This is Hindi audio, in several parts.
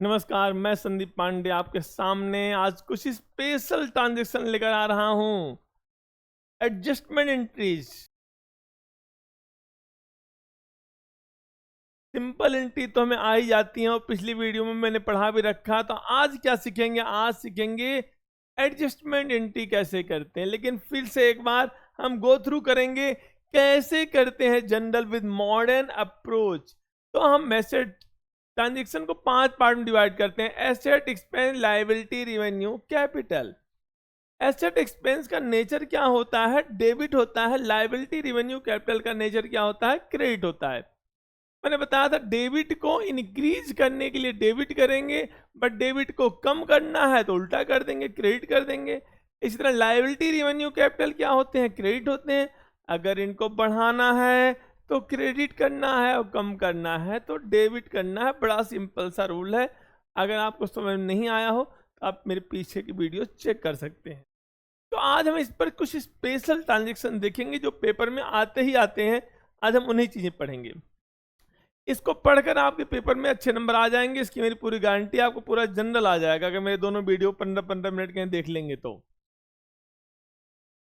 नमस्कार, मैं संदीप पांडे आपके सामने आज कुछ स्पेशल ट्रांजेक्शन लेकर आ रहा हूं। एडजस्टमेंट एंट्रीज, सिंपल एंट्री तो हमें आ ही जाती है और पिछली वीडियो में मैंने पढ़ा भी रखा। तो आज क्या सीखेंगे? आज सीखेंगे एडजस्टमेंट एंट्री कैसे करते हैं। लेकिन फिर से एक बार हम गो थ्रू करेंगे कैसे करते हैं जनरल विद मॉडर्न अप्रोच। तो हम मैसेज ट्रांजेक्शन को 5 पार्ट में डिवाइड करते हैं: asset, expense, liability, revenue, capital. Asset expense का नेचर क्या होता है? डेबिट होता है। लायबिलिटी, रेवेन्यू, कैपिटल का नेचर क्या होता है? क्रेडिट होता है। मैंने बताया था डेबिट को इंक्रीज करने के लिए डेबिट करेंगे, बट डेबिट को कम करना है तो उल्टा कर देंगे, क्रेडिट कर देंगे। इसी तरह लायबिलिटी, रेवेन्यू, कैपिटल क्या होते हैं? क्रेडिट होते हैं। अगर इनको बढ़ाना है तो क्रेडिट करना है और कम करना है तो डेबिट करना है। बड़ा सिंपल सा रूल है। अगर आपको समझ में नहीं आया हो तो आप मेरे पीछे की वीडियो चेक कर सकते हैं। तो आज हम इस पर कुछ स्पेशल ट्रांजेक्शन देखेंगे जो पेपर में आते ही आते हैं। आज हम उन्हीं चीजें पढ़ेंगे। इसको पढ़कर आपके पेपर में अच्छे नंबर आ जाएंगे, इसकी मेरी पूरी गारंटी। आपको पूरा जनरल आ जाएगा अगर मेरे दोनों वीडियो 15-15 मिनट के देख लेंगे तो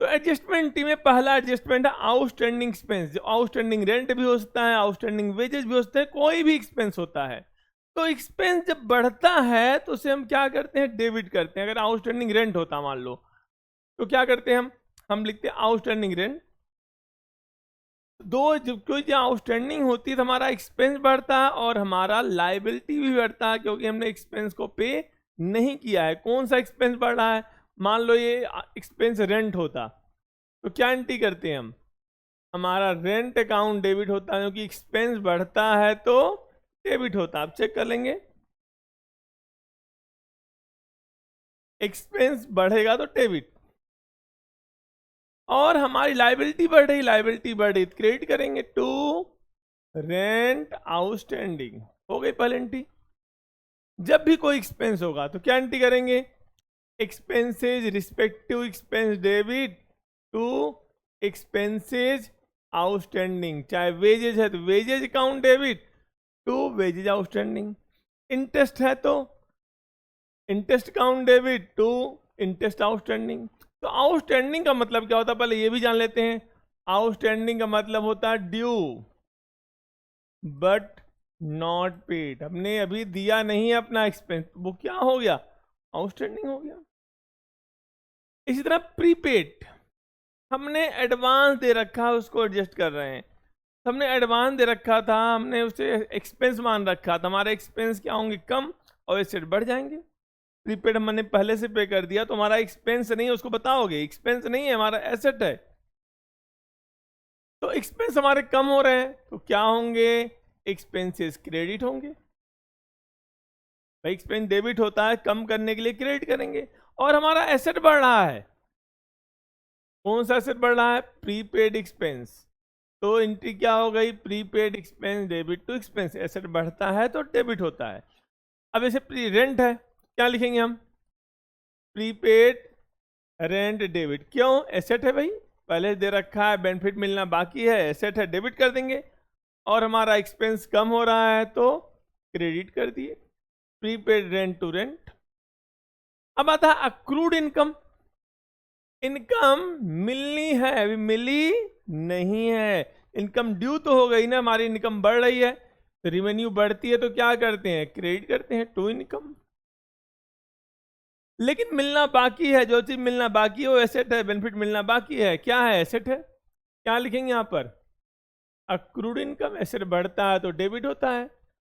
एडजस्टमेंट में पहला एडजस्टमेंट है आउटस्टैंडिंग एक्सपेंस। जो आउटस्टैंडिंग रेंट भी हो सकता है, आउटस्टैंडिंग वेजेस भी हो सकते हैं, कोई भी एक्सपेंस होता है। तो एक्सपेंस जब बढ़ता है तो उसे हम क्या करते हैं? डेबिट करते हैं। अगर आउटस्टैंडिंग रेंट होता मान लो तो क्या करते हैं? हम लिखते हैं आउटस्टैंडिंग रेंट। जब कोई आउटस्टैंडिंग होती है तो हमारा एक्सपेंस बढ़ता है और हमारा लाइबिलिटी भी बढ़ता है, क्योंकि हमने एक्सपेंस को पे नहीं किया है। कौन सा एक्सपेंस बढ़ रहा है? मान लो ये एक्सपेंस रेंट होता तो क्या एंट्री करते हैं हम? हमारा रेंट अकाउंट डेबिट होता है, क्योंकि एक्सपेंस बढ़ता है तो डेबिट होता है। आप चेक कर लेंगे, एक्सपेंस बढ़ेगा तो डेबिट। और हमारी लाइबिलिटी बढ़ रही, लाइबिलिटी बढ़ रही, क्रेडिट करेंगे टू रेंट आउटस्टैंडिंग। हो गई पहले एंट्री। जब भी कोई एक्सपेंस होगा तो क्या एंट्री करेंगे? Expenses respective expense debit to expenses outstanding. चाहे वेजेज है तो wages account debit to wages outstanding. Interest है तो interest account debit to interest outstanding. तो आउटस्टैंडिंग का मतलब क्या होता है पहले ये भी जान लेते हैं। आउटस्टैंडिंग का मतलब होता है ड्यू बट नॉट पेड। हमने अभी दिया नहीं है अपना एक्सपेंस, वो क्या हो गया? आउटस्टैंडिंग हो गया। इसी तरह प्रीपेड, हमने एडवांस दे रखा है, उसको एडजस्ट कर रहे हैं। हमने एडवांस दे रखा था, हमने उसे एक्सपेंस मान रखा था। हमारे एक्सपेंस क्या होंगे? कम, और एसेट बढ़ जाएंगे। प्रीपेड हमने पहले से पे कर दिया तो हमारा एक्सपेंस नहीं है, उसको बताओगे एक्सपेंस नहीं है, हमारा एसेट है। तो एक्सपेंस हमारे कम हो रहे हैं तो क्या होंगे? एक्सपेंसेस क्रेडिट होंगे। भाई एक्सपेंस डेबिट होता है, कम करने के लिए क्रेडिट करेंगे। और हमारा एसेट बढ़ रहा है। कौन सा एसेट बढ़ रहा है? Prepaid expense. तो एंट्री क्या हो गई? Prepaid expense debit to expense. Asset बढ़ता है तो डेबिट होता है। अब ऐसे प्री रेंट है, क्या लिखेंगे हम? Prepaid rent debit. क्यों? एसेट है भाई, पहले दे रखा है, बेनिफिट मिलना बाकी है, एसेट है, डेबिट कर देंगे। और हमारा एक्सपेंस कम हो रहा है तो क्रेडिट कर दिए। Prepaid rent to rent. अब आता है अक्रूड इनकम। इनकम मिलनी है, अभी मिली नहीं है। इनकम ड्यू तो हो गई ना, हमारी इनकम बढ़ रही है तो रेवेन्यू बढ़ती है तो क्या करते हैं? क्रेडिट करते हैं टू इनकम। लेकिन मिलना बाकी है, जो चीज मिलना बाकी है वो एसेट है, बेनिफिट मिलना बाकी है। क्या है? एसेट है। क्या लिखेंगे यहां पर? Accrued income. एसेट बढ़ता है तो डेबिट होता है।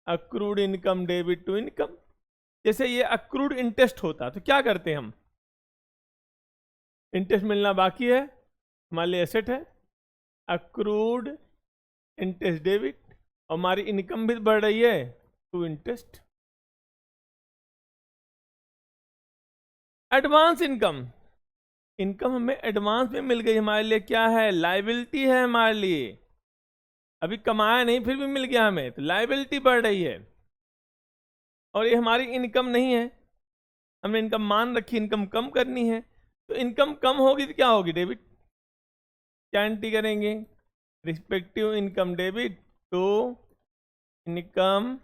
Accrued income debit to income. जैसे ये अक्रूड इंटरेस्ट होता तो क्या करते हैं हम? इंटरेस्ट मिलना बाकी है, हमारे लिए एसेट है। अक्रूड इंटरेस्ट डेबिट, और हमारी इनकम भी बढ़ रही है to interest. Advance income, income हमें एडवांस में मिल गई, हमारे लिए क्या है? लाइबिलिटी है हमारे लिए। अभी कमाया नहीं फिर भी मिल गया हमें, तो लाइबिलिटी बढ़ रही है। और ये हमारी इनकम नहीं है, हमने इनकम मान रखी, इनकम कम करनी है। तो इनकम कम होगी तो क्या होगी? डेबिट। क्या एंट्री करेंगे? Respective income debit to income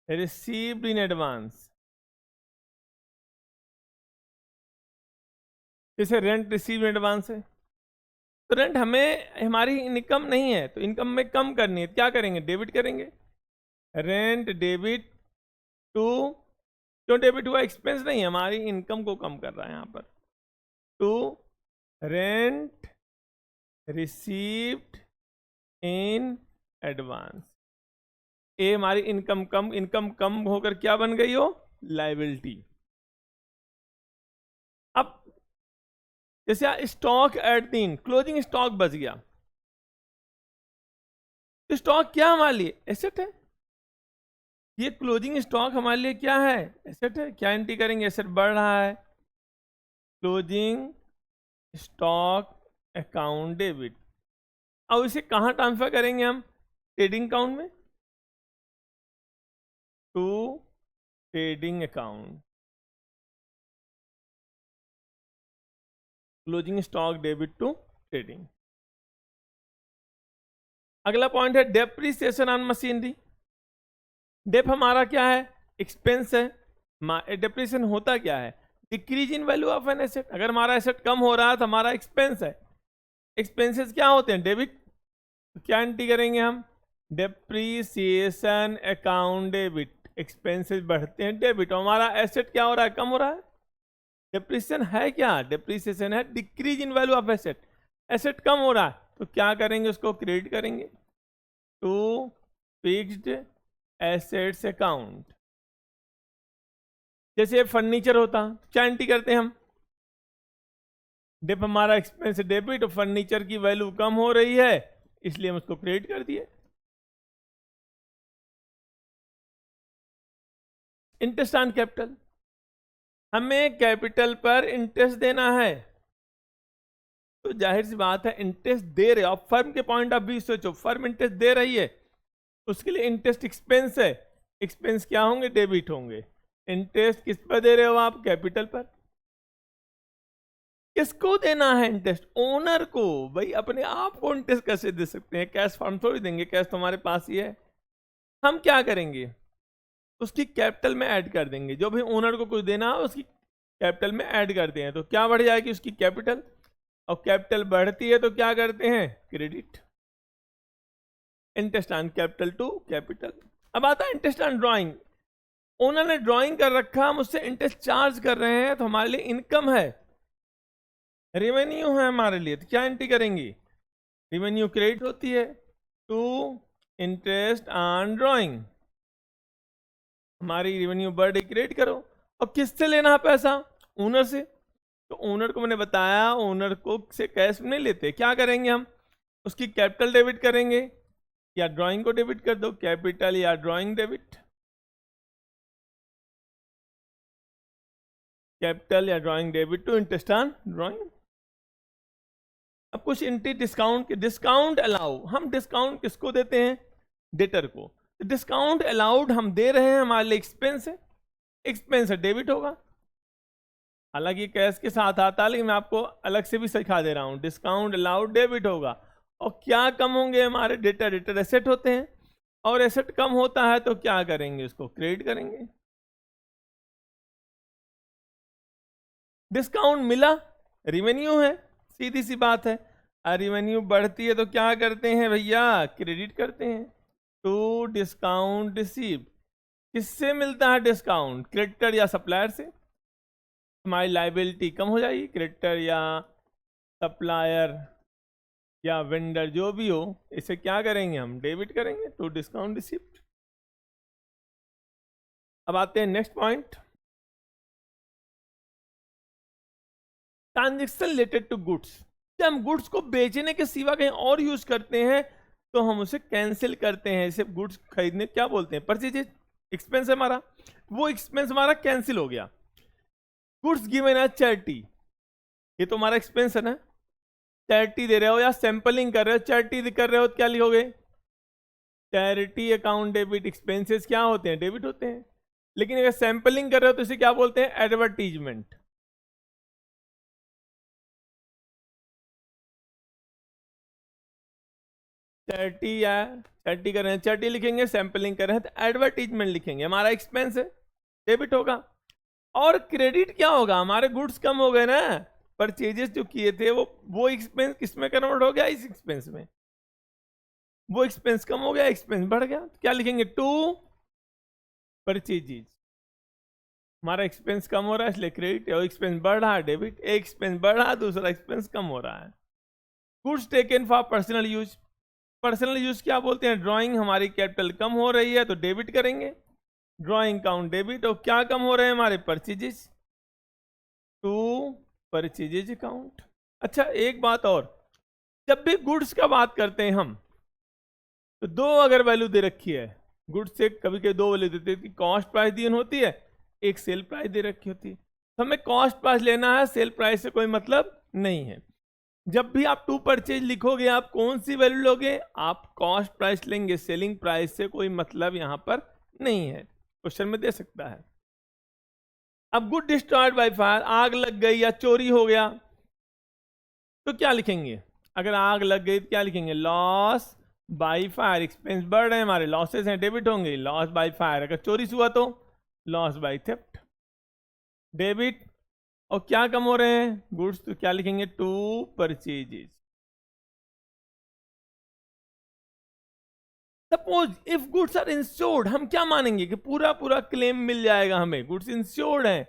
received in advance, जैसे रेंट रिसीव इन एडवांस है, तो रेंट हमें हमारी इनकम नहीं है तो इनकम में कम करनी है, क्या करेंगे, डेबिट करेंगे। रेंट डेबिट टू, क्यों डेबिट हुआ, एक्सपेंस नहीं हमारी इनकम को कम कर रहा है यहाँ पर, to rent received in advance. ए हमारी इनकम कम होकर क्या बन गई हो, लायबिलिटी। अब जैसे स्टॉक एट 3, क्लोजिंग स्टॉक बच गया, तो स्टॉक क्या हमारे लिए एसेट है, ये क्लोजिंग स्टॉक हमारे लिए क्या है, एसेट है। क्या एंट्री करेंगे, एसेट बढ़ रहा है, क्लोजिंग स्टॉक अकाउंट डेबिट। अब इसे कहाँ ट्रांसफर करेंगे हम, ट्रेडिंग अकाउंट में, to trading account, closing stock debit to trading. अगला पॉइंट है डेप्रिसिएशन ऑन मशीनरी। डेप हमारा क्या है, एक्सपेंस है। डेप्रिसिएशन होता क्या है, decrease in value of an asset. अगर हमारा एसेट कम हो रहा है तो हमारा एक्सपेंस है, एक्सपेंसेस क्या होते हैं, डेबिट। तो क्या एंट्री करेंगे हम, डेप्रिसिएशन अकाउंट डेबिट, एक्सपेंसेस बढ़ते हैं डेबिट, और हमारा एसेट क्या हो रहा है, कम हो रहा है। डेप्रिसिएशन है क्या, डेप्रिसिएशन है decrease in value of asset, asset कम हो रहा है तो क्या करेंगे, उसको क्रेडिट करेंगे टू फिक्स्ड एसेट्स अकाउंट। जैसे फर्नीचर होता, क्या एंट्री करते हैं हम, डेप हमारा एक्सपेंस डेबिट और फर्नीचर की वैल्यू कम हो रही है इसलिए हम उसको क्रेडिट कर दिए। इंटरेस्ट ऑन कैपिटल, हमें कैपिटल पर इंटरेस्ट देना है, तो जाहिर सी बात है इंटरेस्ट दे रहे हो आप, फर्म के पॉइंट ऑफ व्यू सोचो, फर्म इंटरेस्ट दे रही है, उसके लिए इंटरेस्ट एक्सपेंस है, एक्सपेंस क्या होंगे, डेबिट होंगे। इंटरेस्ट किस पर दे रहे हो आप, कैपिटल पर। किसको देना है इंटरेस्ट, ओनर को। भाई अपने आप को इंटरेस्ट कैसे दे सकते हैं, कैश फॉर्म थोड़ी देंगे, कैश तो हमारे पास ही है। हम क्या करेंगे, उसकी कैपिटल में ऐड कर देंगे, जो भी ओनर को कुछ देना है उसकी कैपिटल में ऐड करते हैं, तो क्या बढ़ जाएगी उसकी कैपिटल, और कैपिटल बढ़ती है तो क्या करते हैं, credit. Interest on capital to capital. अब आता है इंटरेस्ट ऑन ड्राइंग, ओनर ने ड्राइंग कर रखा, हम उससे इंटरेस्ट चार्ज कर रहे हैं तो हमारे लिए इनकम है, रेवेन्यू है हमारे लिए, तो क्या एंट्री करेंगे, रेवेन्यू क्रेडिट होती है टू इंटरेस्ट ऑन ड्राइंग, हमारी रेवेन्यू बढ़ रही, क्रेडिट करो। और किससे लेना है पैसा, ओनर से, तो ओनर को मैंने बताया ओनर को से कैश नहीं लेते, क्या करेंगे हम, उसकी कैपिटल डेबिट करेंगे या ड्राइंग को डेबिट कर दो, कैपिटल या ड्राइंग डेबिट, कैपिटल या drawing debit to interest on drawing. अब कुछ एंट्री डिस्काउंट के, डिस्काउंट अलाउ, हम डिस्काउंट किसको देते हैं, डेटर को, डिस्काउंट अलाउड हम दे रहे हैं, हमारे लिए एक्सपेंस है, एक्सपेंस है डेबिट होगा, हालांकि कैश के साथ आता है लेकिन मैं आपको अलग से भी सिखा दे रहा हूं, डिस्काउंट अलाउड डेबिट होगा। और क्या कम होंगे हमारे, डेटर, डेटर एसेट होते हैं, और एसेट कम होता है तो क्या करेंगे, उसको क्रेडिट करेंगे। डिस्काउंट मिला, रेवेन्यू है, सीधी सी बात है, रेवेन्यू बढ़ती है तो क्या करते हैं भैया, क्रेडिट करते हैं टू डिस्काउंट रिसीव। किससे मिलता है डिस्काउंट, क्रेडिटर या सप्लायर से, हमारी लाइबिलिटी कम हो जाएगी, क्रेडिटर या सप्लायर या वेंडर जो भी हो, इसे क्या करेंगे हम, डेबिट करेंगे टू डिस्काउंट रिसीव्ड। अब आते हैं next point, transaction related to goods. जब हम गुड्स को बेचने के सिवा कहीं और यूज करते हैं तो हम उसे कैंसिल करते हैं, इसे गुड्स खरीदने क्या बोलते हैं, परचेज, एक्सपेंस है हमारा, वो एक्सपेंस हमारा कैंसिल हो गया। गुड्स गिवन एज चैरिटी, ये तो हमारा एक्सपेंस है ना, चैरिटी दे रहे हो या सैंपलिंग कर रहे हो, चैरिटी कर रहे हो तो क्या लिखोगे, चैरिटी अकाउंट डेबिट, एक्सपेंसेस क्या होते हैं, डेबिट होते हैं। लेकिन अगर सैंपलिंग कर रहे हो तो इसे क्या बोलते हैं, एडवर्टीजमेंट। 30 या 30 कर रहे हैं, 30 लिखेंगे, सैंपलिंग कर रहे हैं तो एडवर्टीजमेंट लिखेंगे, हमारा एक्सपेंस है, डेबिट होगा। और क्रेडिट क्या होगा, हमारे गुड्स कम हो गए ना, परचेजेस जो किए थे वो एक्सपेंस किस में कन्वर्ट हो गया, इस एक्सपेंस में, वो एक्सपेंस कम हो गया, एक्सपेंस बढ़ गया, तो क्या लिखेंगे, टू परचेजेस, हमारा एक्सपेंस कम हो रहा है इसलिए क्रेडिट, और एक्सपेंस बढ़ रहा है डेबिट, एक एक्सपेंस बढ़ रहा है दूसरा एक्सपेंस कम हो रहा है। Goods taken for personal use, personal use क्या बोलते हैं, ड्राइंग, हमारी कैपिटल कम हो रही है तो डेबिट करेंगे, ड्राइंग काउंट डेबिट, और क्या कम हो रहे हैं हमारे परचेजेस, टू परचेजेज अकाउंट। अच्छा एक बात और, जब भी गुड्स का बात करते हैं हम तो दो अगर वैल्यू दे रखी है, गुड्स से कभी कभी दो वैल्यू देते हैं, कॉस्ट प्राइस दी होती है, एक सेल प्राइस दे रखी होती है, तो हमें कॉस्ट प्राइस लेना है, सेल प्राइस से कोई मतलब नहीं है। जब भी आप टू परचेज लिखोगे आप कौन सी वैल्यू लोगे, आप कॉस्ट प्राइस लेंगे, सेलिंग प्राइस से कोई मतलब यहां पर नहीं है, क्वेश्चन में दे सकता है। अब गुड डिस्ट्रॉयड बाय फायर, आग लग गई या चोरी हो गया तो क्या लिखेंगे, अगर आग लग गई तो क्या लिखेंगे, लॉस बाय फायर, एक्सपेंस बढ़ रहे हैं हमारे, लॉसेस हैं डेबिट होंगे, लॉस बाय फायर, अगर चोरी हुआ तो लॉस बाय थेफ्ट डेबिट, और क्या कम हो रहे हैं गुड्स तो क्या लिखेंगे, to purchases. Suppose if goods are insured, हम क्या मानेंगे कि पूरा पूरा क्लेम मिल जाएगा हमें, गुड्स इंश्योर्ड है,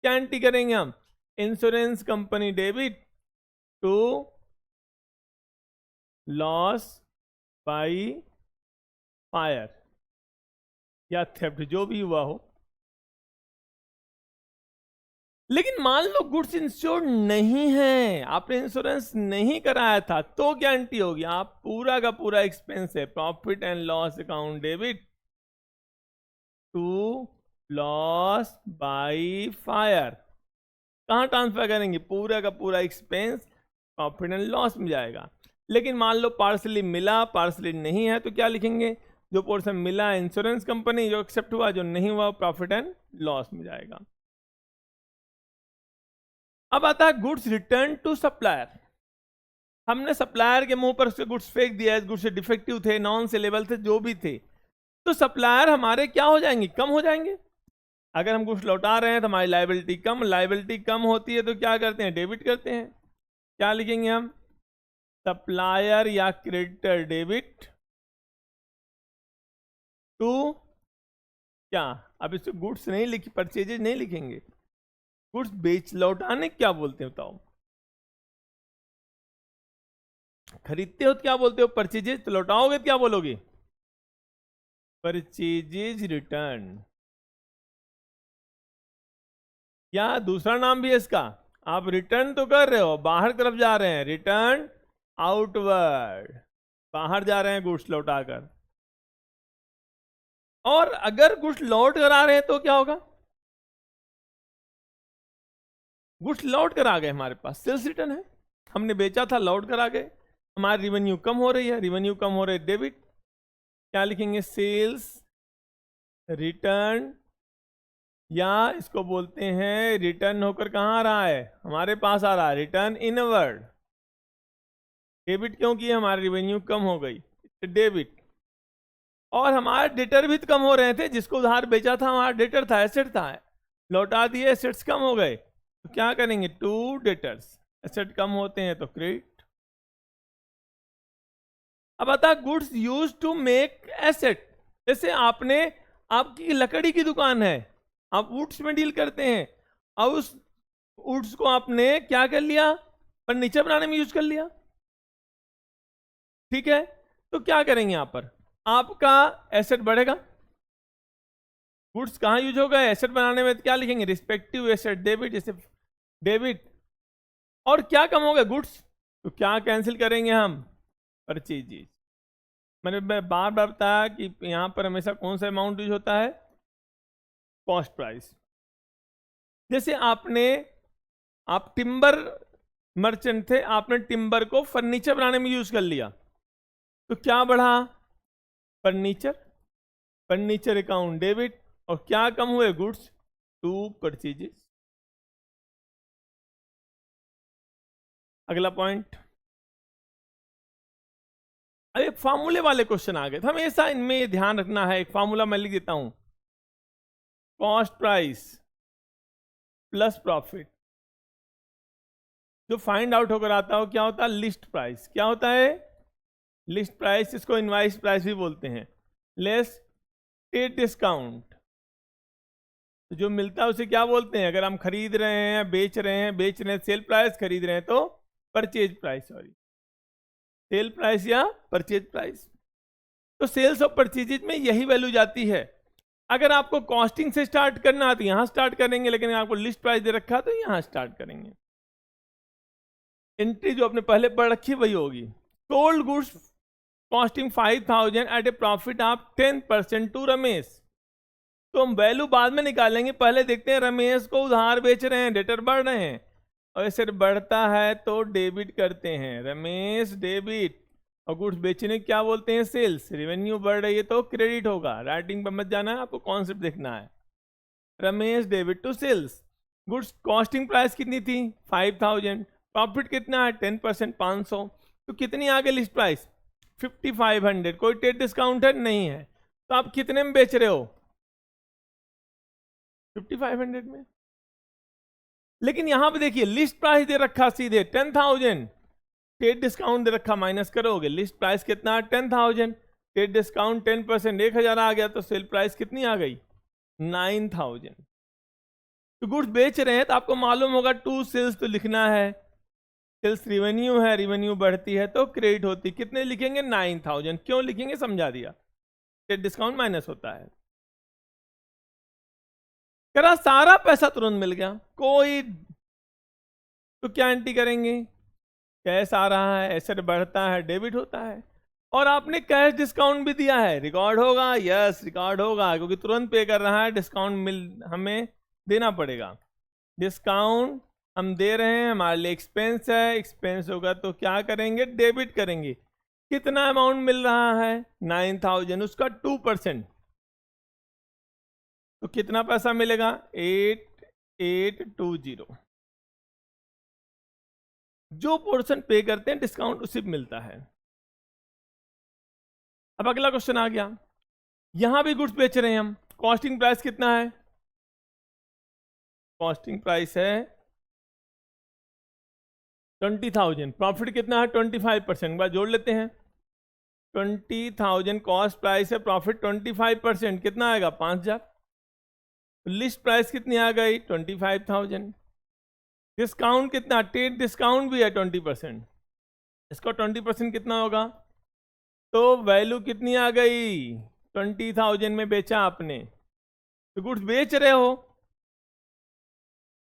क्या एंट्री करेंगे हम, insurance company debit to loss by fire या थेफ्ट जो भी हुआ हो। लेकिन मान लो गुड्स इंश्योर्ड नहीं है, आपने इंश्योरेंस नहीं कराया था तो क्या एंट्री होगी, आप पूरा का पूरा एक्सपेंस है, profit and loss account debit to loss by fire, कहां ट्रांसफर करेंगे, पूरा का पूरा एक्सपेंस प्रॉफिट एंड लॉस में जाएगा। लेकिन मान लो पार्सली मिला पार्सली नहीं है तो क्या लिखेंगे, जो पोर्शन मिला इंश्योरेंस कंपनी, जो एक्सेप्ट हुआ, जो नहीं हुआ प्रॉफिट एंड लॉस में जाएगा। अब आता है गुड्स रिटर्न टू सप्लायर, हमने सप्लायर के मुंह पर उसके गुड्स फेंक दिया, गुड्स डिफेक्टिव थे, नॉन सेलेबल थे, जो भी थे, तो सप्लायर हमारे क्या हो जाएंगे, कम हो जाएंगे। अगर हम गुड्स लौटा रहे हैं तो हमारी लाइबिलिटी कम, लाइबिलिटी कम होती है तो क्या करते हैं, डेबिट करते हैं, क्या लिखेंगे हम, सप्लायर या क्रेडिटर डेबिट टू क्या, अब इसको गुड्स नहीं लिखी, परचेजेज नहीं लिखेंगे, गुड्स बेच लौटाने क्या बोलते हैं बताओ, खरीदते हो तो क्या बोलते हो, परचेजेज, तो लौटाओगे तो क्या बोलोगे, परचेजेज रिटर्न, या दूसरा नाम भी है इसका, आप रिटर्न तो कर रहे हो, बाहर तरफ जा रहे हैं, रिटर्न आउटवर्ड, बाहर जा रहे हैं गुड्स लौटाकर। और अगर गुड्स लौट कर आ रहे हैं तो क्या होगा, गुड्स लौट कर आ गए हमारे पास, सेल्स रिटर्न है, हमने बेचा था लौट कर आ गए, हमारी रिवेन्यू कम हो रही है, रिवेन्यू कम हो रही है डेबिट, क्या लिखेंगे, सेल्स रिटर्न, या इसको बोलते हैं रिटर्न होकर कहां आ रहा है, हमारे पास आ रहा है, रिटर्न इनवर्ड, डेबिट क्यों किए, हमारी रिवेन्यू कम हो गई, डेबिट। और हमारे डेटर भी तो कम हो रहे थे, जिसको उधार बेचा था हमारा डेटर था, एसेट था, लौटा दिए, एसेट्स कम हो गए तो क्या करेंगे, टू डेटर्स, एसेट कम होते हैं तो क्रेडिट। अब आता goods use to make asset, जैसे आपने, आपकी लकड़ी की दुकान है, आप वुड्स में डील करते हैं, और उस वुड्स को आपने क्या कर लिया, फर्नीचर बनाने में यूज कर लिया, ठीक है, तो क्या करेंगे यहां पर, आपका एसेट बढ़ेगा, गुड्स कहां यूज होगा, एसेट बनाने में, तो क्या लिखेंगे, रिस्पेक्टिव एसेट डेबिट, जैसे डेबिट, और क्या कम होगा गुड्स, तो क्या कैंसिल करेंगे हम, परचेजेज। मैंने बार बार बताया कि यहां पर हमेशा कौन सा अमाउंट यूज होता है, कॉस्ट प्राइस। जैसे आपने, आप टिम्बर मर्चेंट थे, आपने टिम्बर को फर्नीचर बनाने में यूज कर लिया तो क्या बढ़ा, फर्नीचर, फर्नीचर अकाउंट डेबिट, और क्या कम हुए, गुड्स टू परचेजेस। अगला पॉइंट, अब एक फार्मूले वाले क्वेश्चन आ गए, तो हमेशा इनमें ये ध्यान रखना है। एक फार्मूला मैं लिख देता हूं, कॉस्ट प्राइस प्लस प्रॉफिट, जो फाइंड आउट होकर आता हो क्या होता है, लिस्ट प्राइस। क्या होता है, लिस्ट प्राइस, इसको इनवाइस प्राइस भी बोलते हैं, लेस ट्रेड डिस्काउंट। जो मिलता है उसे क्या बोलते हैं, अगर हम खरीद रहे हैं, बेच रहे हैं सेल प्राइस, खरीद रहे हैं तो purchase price, sorry sale price या परचेज प्राइस। तो सेल्स और परचेजेज में यही वैल्यू जाती है। अगर आपको कॉस्टिंग से स्टार्ट करना है तो यहां स्टार्ट करेंगे, लेकिन आपको लिस्ट प्राइस दे रखा तो यहां स्टार्ट करेंगे। एंट्री जो आपने पहले पढ़ रखी वही होगी। Sold goods costing 5000 at a profit of 10% to Ramesh. तो हम वैल्यू बाद में निकालेंगे, पहले देखते हैं रमेश को उधार बेच रहे हैं, डेटर बढ़ रहे हैं, और ऐसे बढ़ता है तो डेबिट करते हैं, रमेश डेबिट। और गुड्स बेचने क्या बोलते हैं, सेल्स। रेवेन्यू बढ़ रही है तो क्रेडिट होगा, राइटिंग पर मत जाना है, आपको कॉन्सेप्ट देखना है। Ramesh debit to sales. Goods costing price कितनी थी 5000, प्रॉफिट कितना है 10% 500, तो कितनी आ गई लिस्ट प्राइस 5500। कोई ट्रेड डिस्काउंट है नहीं है, तो आप कितने में बेच रहे हो 5500 में। लेकिन यहां पे देखिए लिस्ट प्राइस दे रखा सीधे 10000, ट्रेड डिस्काउंट दे रखा, माइनस करोगे, लिस्ट प्राइस कितना है 10000, ट्रेड डिस्काउंट 10% 1000 आ गया, तो सेल प्राइस कितनी आ गई 9000। तो गुड्स बेच रहे हैं तो आपको मालूम होगा टू सेल्स तो लिखना है, सेल्स रेवेन्यू है, रेवेन्यू बढ़ती है तो क्रेडिट होती, कितने लिखेंगे 9000। क्यों लिखेंगे समझा दिया, ट्रेड डिस्काउंट माइनस होता है। करा सारा पैसा तुरंत मिल गया, कोई तो क्या एंट्री करेंगे, कैश आ रहा है, एसेट बढ़ता है, डेबिट होता है। और आपने कैश डिस्काउंट भी दिया है, रिकॉर्ड होगा, यस रिकॉर्ड होगा, क्योंकि तुरंत पे कर रहा है, डिस्काउंट हमें देना पड़ेगा। डिस्काउंट हम दे रहे हैं, हमारे लिए एक्सपेंस है, एक्सपेंस होगा तो क्या करेंगे, डेबिट करेंगे। कितना अमाउंट मिल रहा है 9000, उसका 2%, तो कितना पैसा मिलेगा 8820। जो पोर्शन पे करते हैं डिस्काउंट उसी पे मिलता है। अब अगला क्वेश्चन आ गया, यहां भी गुड्स बेच रहे हैं हम, कॉस्टिंग प्राइस कितना है, कॉस्टिंग प्राइस है 20000, प्रॉफिट कितना है 25%, बार जोड़ लेते हैं, 20000 कॉस्ट प्राइस है, प्रॉफिट 25%, कितना आएगा 5000। लिस्ट प्राइस कितनी आ गई 25000। डिस्काउंट कितना, ट्रेड डिस्काउंट भी है 20%, इसका 20% कितना होगा, तो वैल्यू कितनी आ गई 20000 में बेचा आपने, तो गुड्स बेच रहे हो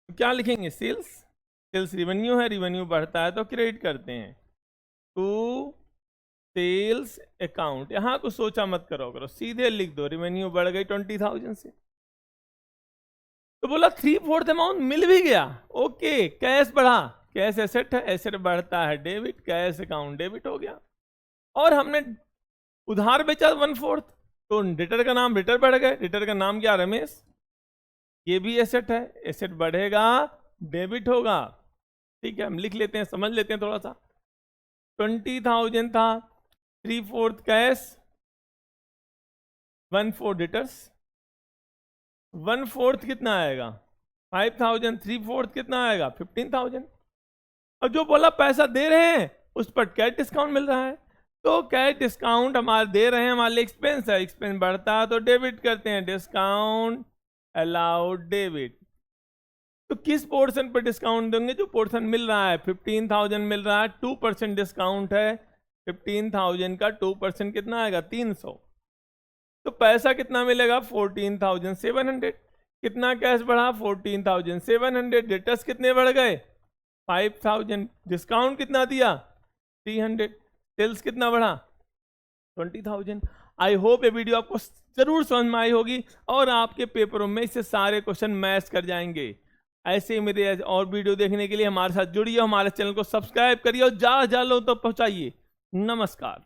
तो क्या लिखेंगे सेल्स, सेल्स रेवेन्यू है, रेवेन्यू बढ़ता है तो क्रेडिट करते हैं टू सेल्स अकाउंट। यहां कुछ सोचा मत करो, सीधे लिख दो, रेवेन्यू बढ़ गई 20000 से। तो बोला 3/4 अमाउंट मिल भी गया, ओके, कैश बढ़ा, कैश एसेट है, एसेट बढ़ता है डेबिट, कैश अकाउंट डेबिट हो गया। और हमने उधार बेचा 1/4, तो डेटर का नाम डेटर बढ़ गए, डेटर का नाम क्या रमेश, ये भी एसेट है, एसेट बढ़ेगा डेबिट होगा। ठीक है, हम लिख लेते हैं, समझ लेते हैं थोड़ा सा। 20000 था, 3/4 कैश, 1/4 डेटर्स, 1/4 कितना आएगा 5000, 3/4 कितना आएगा 15000। और जो बोला पैसा दे रहे हैं उस पर कैश डिस्काउंट मिल रहा है, तो कैश डिस्काउंट हमारे दे रहे हैं, हमारे लिए एक्सपेंस है, एक्सपेंस बढ़ता है तो डेबिट करते हैं, डिस्काउंट अलाउड डेबिट। तो किस पोर्शन पर डिस्काउंट देंगे, जो पोर्शन मिल रहा है 15000 मिल रहा है, 2% डिस्काउंट है, 15000 का 2% कितना आएगा 300, तो पैसा कितना मिलेगा 14700। कितना कैश बढ़ा 14700, डेटर्स कितने बढ़ गए 5000, डिस्काउंट कितना दिया 300, सेल्स कितना बढ़ा 20000। आई होप ये वीडियो आपको जरूर समझ में आई होगी और आपके पेपरों में इससे सारे क्वेश्चन मैच कर जाएंगे। ऐसे ही मेरे और वीडियो देखने के लिए हमारे साथ जुड़िए, हमारे चैनल को सब्सक्राइब करिए और ज्यादा लोगों तक पहुंचाइए। नमस्कार।